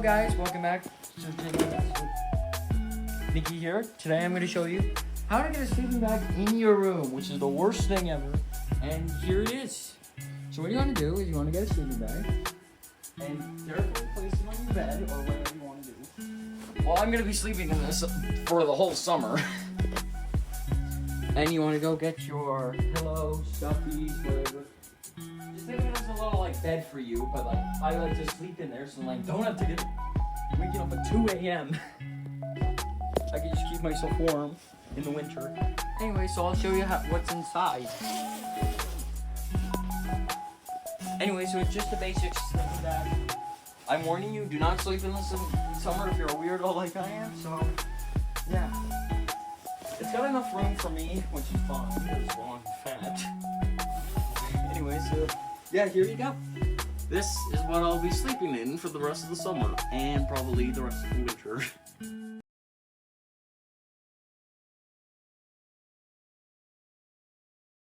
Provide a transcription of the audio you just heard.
guys, welcome back to JKNuts. Nikki here. Today I'm going to show you how to get a sleeping bag in your room, which is the worst thing ever. And here it is. So what you want to do is you want to get a sleeping bag and carefully place it on your bed or whatever you want to do. Well, I'm going to be sleeping in this for the whole summer. And you want to go get your pillows, stuffies, whatever. Just think of it as a little like bed for you, but like I like to sleep in there, so like don't have to get waking up at 2 a.m. I can just keep myself warm in the winter. Anyway, so I'll show you what's inside. Anyway, so it's just a basic sleeping bag. I'm warning you, do not sleep in this in summer if you're a weirdo like I am. So yeah, it's got enough room for me, which is fine because I'm fat. Anyway, so yeah, here you go. This is what I'll be sleeping in for the rest of the summer and probably the rest of the winter.